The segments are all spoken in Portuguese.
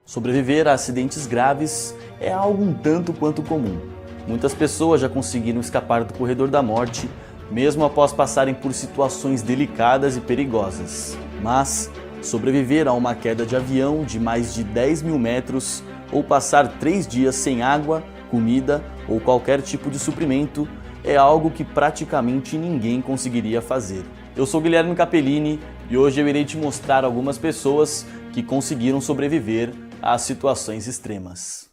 Sobreviver a acidentes graves é algo um tanto quanto comum. Muitas pessoas já conseguiram escapar do corredor da morte, mesmo após passarem por situações delicadas e perigosas. Mas sobreviver a uma queda de avião de mais de 10 mil metros ou passar 3 dias sem água, comida ou qualquer tipo de suprimento é algo que praticamente ninguém conseguiria fazer. Eu sou Guilherme Capellini e hoje eu irei te mostrar algumas pessoas que conseguiram sobreviver a situações extremas.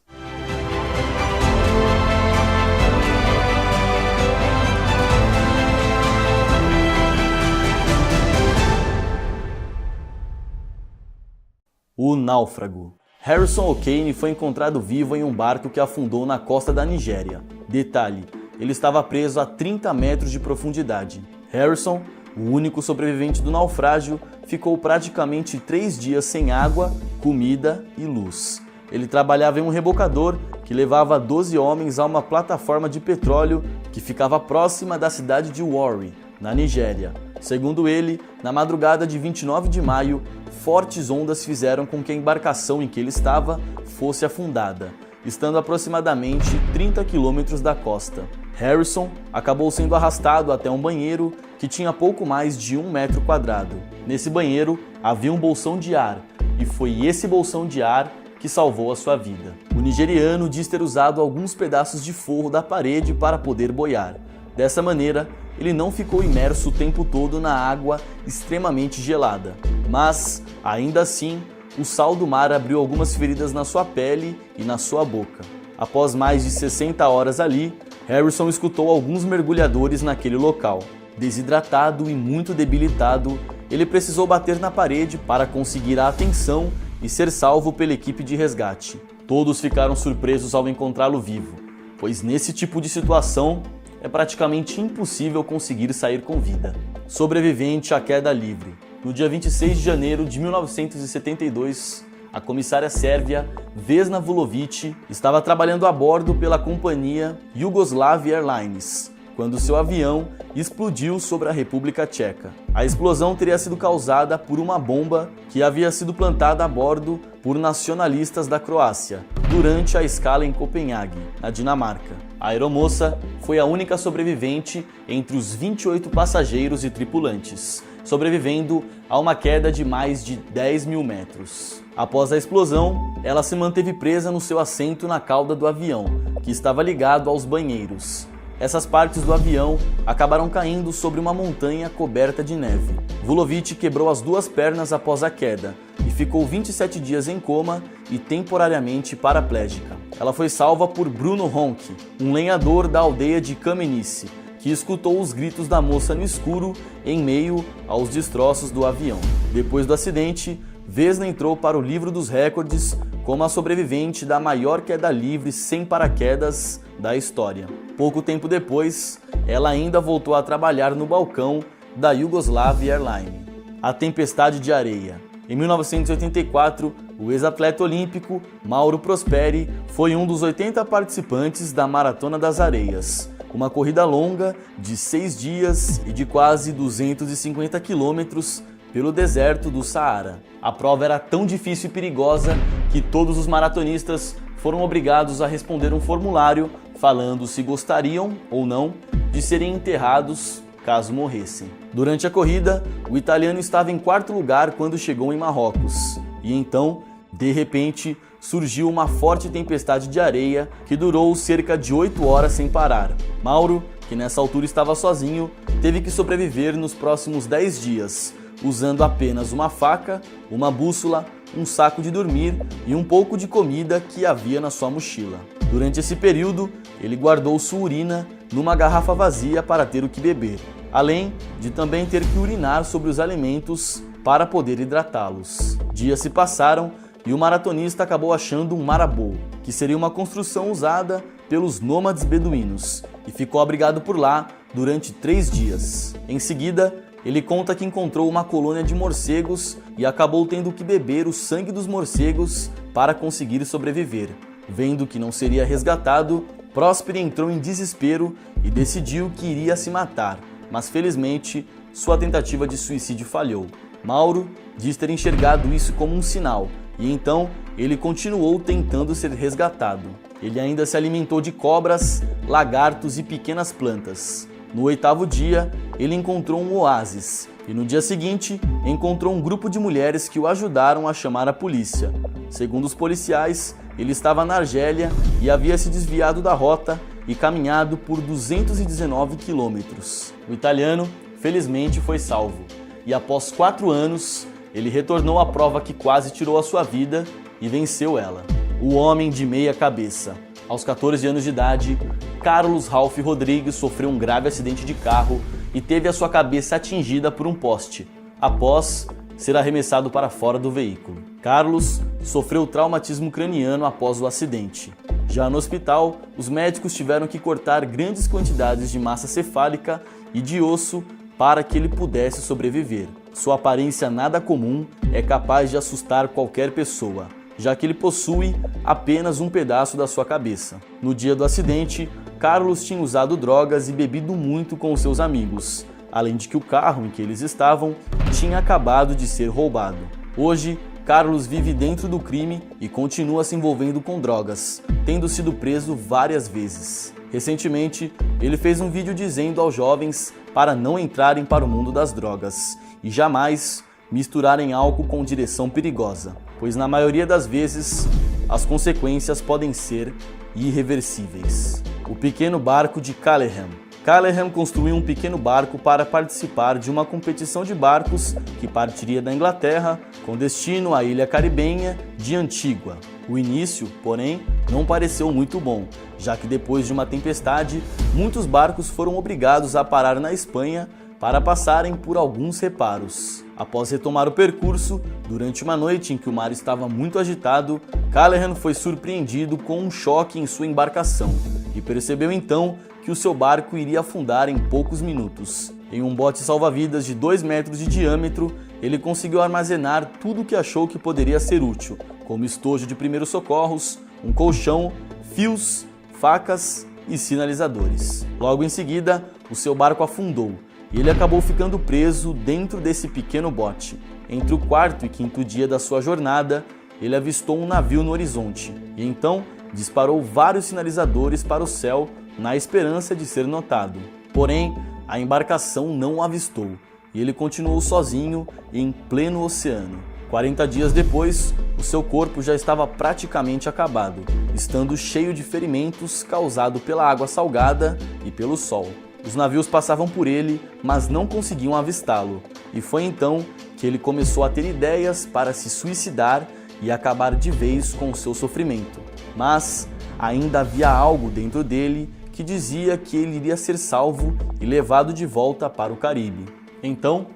O náufrago. Harrison O'Kane foi encontrado vivo em um barco que afundou na costa da Nigéria. Detalhe, ele estava preso a 30 metros de profundidade. Harrison, o único sobrevivente do naufrágio, ficou praticamente 3 dias sem água, comida e luz. Ele trabalhava em um rebocador que levava 12 homens a uma plataforma de petróleo que ficava próxima da cidade de Warri, na Nigéria. Segundo ele, na madrugada de 29 de maio, fortes ondas fizeram com que a embarcação em que ele estava fosse afundada, estando aproximadamente 30 quilômetros da costa. Harrison acabou sendo arrastado até um banheiro que tinha pouco mais de 1 metro quadrado. Nesse banheiro havia um bolsão de ar, e foi esse bolsão de ar que salvou a sua vida. O nigeriano diz ter usado alguns pedaços de forro da parede para poder boiar. Dessa maneira, ele não ficou imerso o tempo todo na água extremamente gelada. Mas, ainda assim, o sal do mar abriu algumas feridas na sua pele e na sua boca. Após mais de 60 horas ali, Harrison escutou alguns mergulhadores naquele local. Desidratado e muito debilitado, ele precisou bater na parede para conseguir a atenção e ser salvo pela equipe de resgate. Todos ficaram surpresos ao encontrá-lo vivo, pois nesse tipo de situação é praticamente impossível conseguir sair com vida. Sobrevivente à queda livre. No dia 26 de janeiro de 1972, a comissária sérvia Vesna Vulović estava trabalhando a bordo pela companhia Yugoslavia Airlines, quando seu avião explodiu sobre a República Tcheca. A explosão teria sido causada por uma bomba que havia sido plantada a bordo por nacionalistas da Croácia, durante a escala em Copenhague, na Dinamarca. A aeromoça foi a única sobrevivente entre os 28 passageiros e tripulantes, sobrevivendo a uma queda de mais de 10 mil metros. Após a explosão, ela se manteve presa no seu assento na cauda do avião, que estava ligado aos banheiros. Essas partes do avião acabaram caindo sobre uma montanha coberta de neve. Vulović quebrou as 2 pernas após a queda e ficou 27 dias em coma e temporariamente paraplégica. Ela foi salva por Bruno Honk, um lenhador da aldeia de Kamenice, que escutou os gritos da moça no escuro em meio aos destroços do avião. Depois do acidente, Vesna entrou para o livro dos recordes como a sobrevivente da maior queda livre sem paraquedas da história. Pouco tempo depois, ela ainda voltou a trabalhar no balcão da Yugoslavia Airlines. A tempestade de areia. Em 1984, o ex-atleta olímpico Mauro Prosperi foi um dos 80 participantes da Maratona das Areias, uma corrida longa de 6 dias e de quase 250 quilômetros pelo deserto do Saara. A prova era tão difícil e perigosa que todos os maratonistas foram obrigados a responder um formulário falando se gostariam ou não de serem enterrados caso morressem. Durante a corrida, o italiano estava em 4º lugar quando chegou em Marrocos. E então, de repente, surgiu uma forte tempestade de areia que durou cerca de 8 horas sem parar. Mauro, que nessa altura estava sozinho, teve que sobreviver nos próximos 10 dias, usando apenas uma faca, uma bússola, um saco de dormir e um pouco de comida que havia na sua mochila. Durante esse período, ele guardou sua urina numa garrafa vazia para ter o que beber, além de também ter que urinar sobre os alimentos para poder hidratá-los. Dias se passaram e o maratonista acabou achando um marabou, que seria uma construção usada pelos nômades beduínos, e ficou abrigado por lá durante 3 dias. Em seguida, ele conta que encontrou uma colônia de morcegos e acabou tendo que beber o sangue dos morcegos para conseguir sobreviver. Vendo que não seria resgatado, Prosperi entrou em desespero e decidiu que iria se matar, mas felizmente sua tentativa de suicídio falhou. Mauro diz ter enxergado isso como um sinal e então ele continuou tentando ser resgatado. Ele ainda se alimentou de cobras, lagartos e pequenas plantas. No 8º dia, ele encontrou um oásis e no dia seguinte encontrou um grupo de mulheres que o ajudaram a chamar a polícia. Segundo os policiais, ele estava na Argélia e havia se desviado da rota e caminhado por 219 quilômetros. O italiano, felizmente, foi salvo e após 4 anos, ele retornou à prova que quase tirou a sua vida e venceu ela. O homem de meia cabeça. Aos 14 anos de idade, Carlos Ralph Rodrigues sofreu um grave acidente de carro e teve a sua cabeça atingida por um poste, após ser arremessado para fora do veículo. Carlos sofreu traumatismo craniano após o acidente. Já no hospital, os médicos tiveram que cortar grandes quantidades de massa cefálica e de osso para que ele pudesse sobreviver. Sua aparência nada comum é capaz de assustar qualquer pessoa, já que ele possui apenas um pedaço da sua cabeça. No dia do acidente, Carlos tinha usado drogas e bebido muito com seus amigos, além de que o carro em que eles estavam tinha acabado de ser roubado. Hoje, Carlos vive dentro do crime e continua se envolvendo com drogas, tendo sido preso várias vezes. Recentemente, ele fez um vídeo dizendo aos jovens para não entrarem para o mundo das drogas e jamais misturarem álcool com direção perigosa, pois na maioria das vezes as consequências podem ser irreversíveis. O pequeno barco de Callahan. Callahan construiu um pequeno barco para participar de uma competição de barcos que partiria da Inglaterra com destino à ilha caribenha de Antígua. O início, porém, não pareceu muito bom, já que depois de uma tempestade, muitos barcos foram obrigados a parar na Espanha para passarem por alguns reparos. Após retomar o percurso, durante uma noite em que o mar estava muito agitado, Callahan foi surpreendido com um choque em sua embarcação e percebeu então que o seu barco iria afundar em poucos minutos. Em um bote salva-vidas de 2 metros de diâmetro, ele conseguiu armazenar tudo o que achou que poderia ser útil, como estojo de primeiros socorros, um colchão, fios, facas e sinalizadores. Logo em seguida, o seu barco afundou e ele acabou ficando preso dentro desse pequeno bote. Entre o 4º e 5º dia da sua jornada, ele avistou um navio no horizonte e então disparou vários sinalizadores para o céu na esperança de ser notado. Porém, a embarcação não o avistou e ele continuou sozinho em pleno oceano. 40 dias depois, o seu corpo já estava praticamente acabado, estando cheio de ferimentos causados pela água salgada e pelo sol. Os navios passavam por ele, mas não conseguiam avistá-lo, e foi então que ele começou a ter ideias para se suicidar e acabar de vez com o seu sofrimento. Mas ainda havia algo dentro dele que dizia que ele iria ser salvo e levado de volta para o Caribe. Então,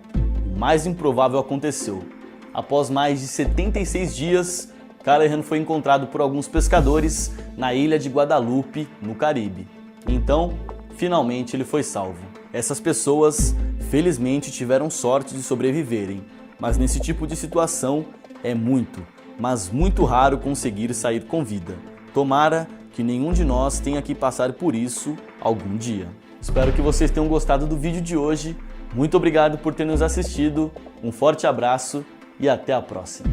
o mais improvável aconteceu. Após mais de 76 dias, Callahan foi encontrado por alguns pescadores na ilha de Guadalupe, no Caribe. Então, finalmente ele foi salvo. Essas pessoas, felizmente, tiveram sorte de sobreviverem, mas nesse tipo de situação é muito, mas muito raro conseguir sair com vida. Tomara que nenhum de nós tenha que passar por isso algum dia. Espero que vocês tenham gostado do vídeo de hoje. Muito obrigado por ter nos assistido, um forte abraço e até a próxima.